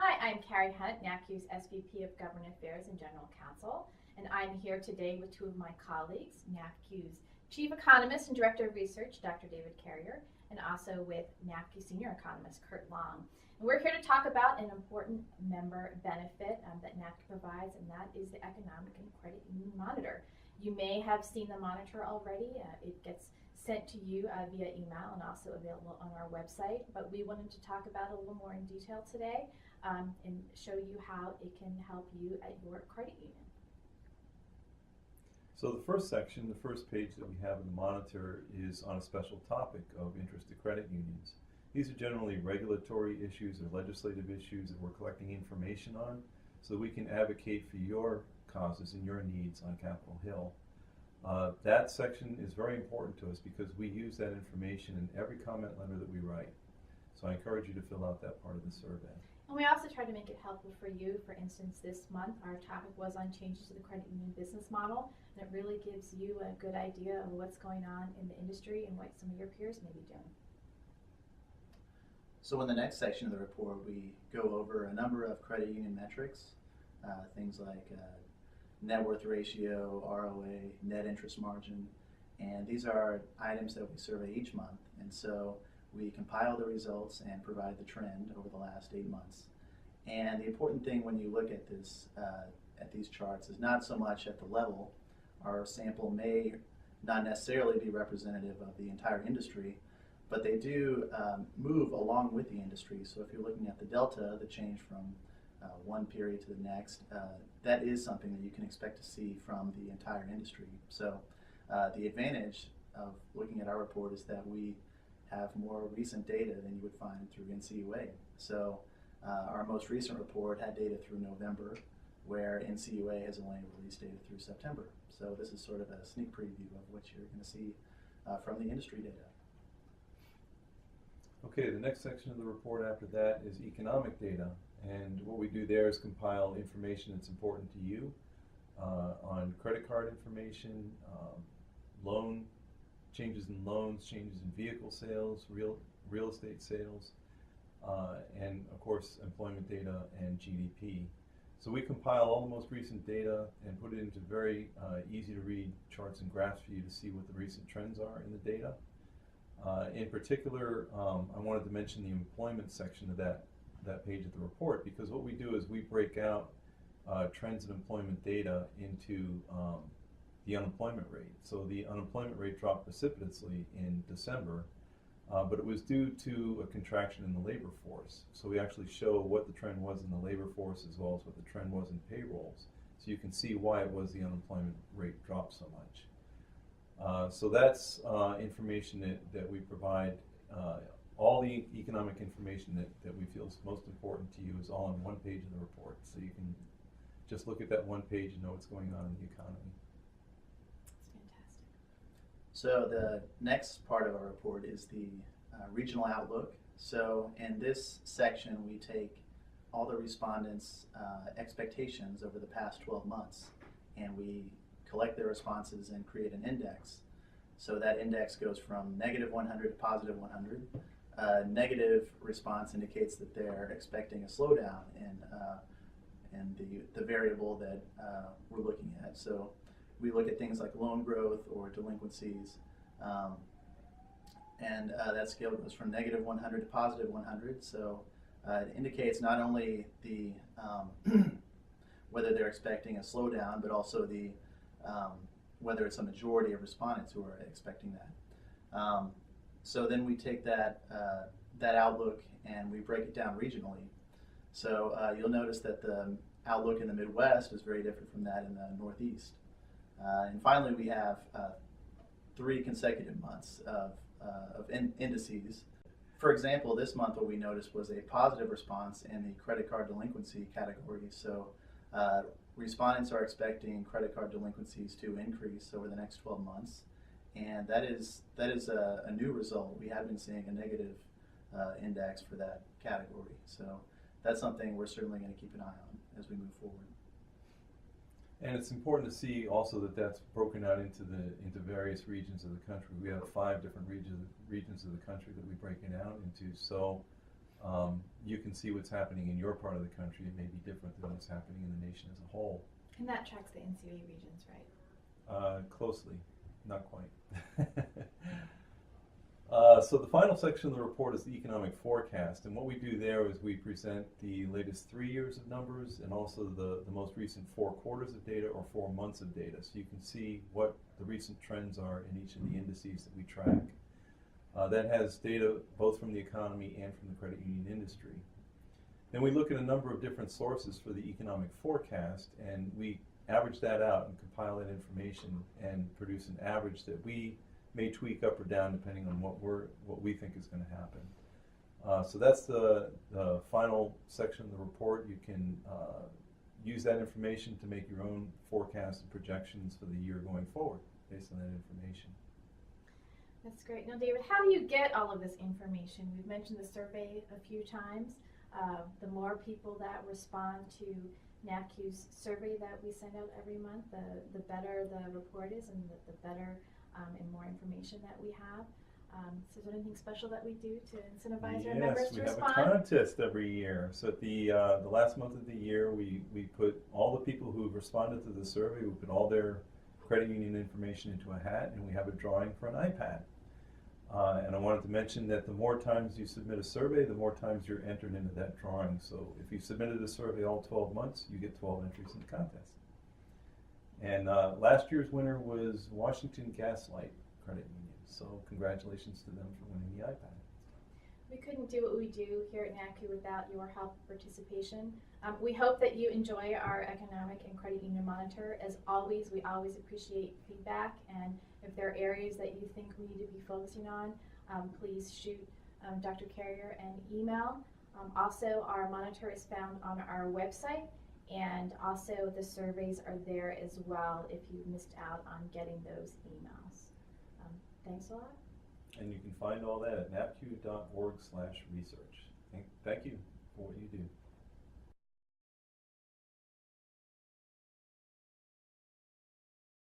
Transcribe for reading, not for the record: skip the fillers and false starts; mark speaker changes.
Speaker 1: Hi, I'm Carrie Hunt, NAFCU's SVP of Government Affairs and General Counsel, and I'm here today with two of my colleagues, NAFCU's Chief Economist and Director of Research, Dr. David Carrier, and also with NAFCU Senior Economist, Curt. And we're here to talk about an important member benefit that NAFCU provides, and that is the Economic and Credit Union Monitor. You may have seen the monitor already. It gets sent to you via email and also available on our website, but we wanted to talk about it a little more in detail today and show you how it can help you at your credit union.
Speaker 2: So the first section, the first page that we have in the monitor is on a special topic of interest to credit unions. These are generally regulatory issues or legislative issues that we're collecting information on so that we can advocate for your causes and your needs on Capitol Hill. That section is very important to us because we use that information in every comment letter that we write. So I encourage you to fill out that part of the survey.
Speaker 1: And we also try to make it helpful for you. For instance, this month our topic was on changes to the credit union business model, and it really gives you a good idea of what's going on in the industry and what some of your peers may be doing.
Speaker 3: So in the next section of the report, we go over a number of credit union metrics, things like net worth ratio, ROA, net interest margin, and these are items that we survey each month. And so we compile the results and provide the trend over the last 8 months. And the important thing when you look at this, at these charts, is not so much at the level. Our sample may not necessarily be representative of the entire industry, but they do move along with the industry. So if you're looking at the delta, the change from one period to the next, that is something that you can expect to see from the entire industry. So the advantage of looking at our report is that we have more recent data than you would find through NCUA. So our most recent report had data through November, where NCUA has only released data through September. So this is sort of a sneak preview of what you're going to see from the industry data.
Speaker 2: Okay, the next section of the report after that is economic data. And what we do there is compile information that's important to you on credit card information, loan changes in loans, changes in vehicle sales, real estate sales, and of course employment data and GDP. So we compile all the most recent data and put it into very easy to read charts and graphs for you to see what the recent trends are in the data. In particular, I wanted to mention the employment section of that page of the report, because what we do is we break out trends in employment data into the unemployment rate. So the unemployment rate dropped precipitously in December, but it was due to a contraction in the labor force. So we actually show what the trend was in the labor force as well as what the trend was in payrolls. So you can see why it was the unemployment rate dropped so much. So that's information that we provide. All the economic information that we feel is most important to you is all on one page of the report. So you can just look at that one page and know what's going on in the economy.
Speaker 1: That's fantastic.
Speaker 3: So the next part of our report is the regional outlook. So in this section, we take all the respondents' expectations over the past 12 months, and we collect their responses and create an index. So that index goes from negative 100 to positive 100. Negative response indicates that they're expecting a slowdown in the variable that we're looking at. So we look at things like loan growth or delinquencies, and that scale goes from negative 100 to positive 100. So it indicates not only the whether they're expecting a slowdown, but also the whether it's a majority of respondents who are expecting that. So then we take that outlook and we break it down regionally. So you'll notice that the outlook in the Midwest is very different from that in the Northeast. And finally, we have 3 consecutive months of indices. For example, this month what we noticed was a positive response in the credit card delinquency category. So respondents are expecting credit card delinquencies to increase over the next 12 months. And that is a new result. We have been seeing a negative index for that category. So that's something we're certainly going to keep an eye on as we move forward.
Speaker 2: And it's important to see also that that's broken out into various regions of the country. We have 5 different regions of the country that we break it out into. So you can see what's happening in your part of the country. It may be different than what's happening in the nation as a whole.
Speaker 1: And that tracks the NCA regions, right?
Speaker 2: Closely, not quite. So the final section of the report is the economic forecast, and what we do there is we present the latest 3 years of numbers and also the most recent 4 quarters of data or 4 months of data, so you can see what the recent trends are in each of the indices that we track. That has data both from the economy and from the credit union industry. Then we look at a number of different sources for the economic forecast, and we average that out and compile that information and produce an average that we may tweak up or down depending on what we think is going to happen. So that's the final section of the report. You can use that information to make your own forecasts and projections for the year going forward based on that information.
Speaker 1: That's great. Now, David, how do you get all of this information? We've mentioned the survey a few times. The more people that respond to NAFCU's survey that we send out every month, the better the report is and the better and more information that we have. So is there anything special that we do to incentivize our members to respond?
Speaker 2: Yes, we have a contest every year. So at the last month of the year, we put all the people who have responded to the survey, we put all their credit union information into a hat, and we have a drawing for an iPad. And I wanted to mention that the more times you submit a survey, the more times you're entered into that drawing. So if you submitted a survey all 12 months, you get 12 entries in the contest. And last year's winner was Washington Gaslight Credit Union. So congratulations to them for winning the iPad.
Speaker 1: We couldn't do what we do here at NAFCU without your help and participation. We hope that you enjoy our economic and credit union monitor. As always, we always appreciate feedback, and if there are areas that you think we need to be focusing on, please shoot Dr. Carrier an email. Also, our monitor is found on our website, and also the surveys are there as well if you missed out on getting those emails. Thanks a lot.
Speaker 2: And you can find all that at nafcu.org/research. Thank you for what you do.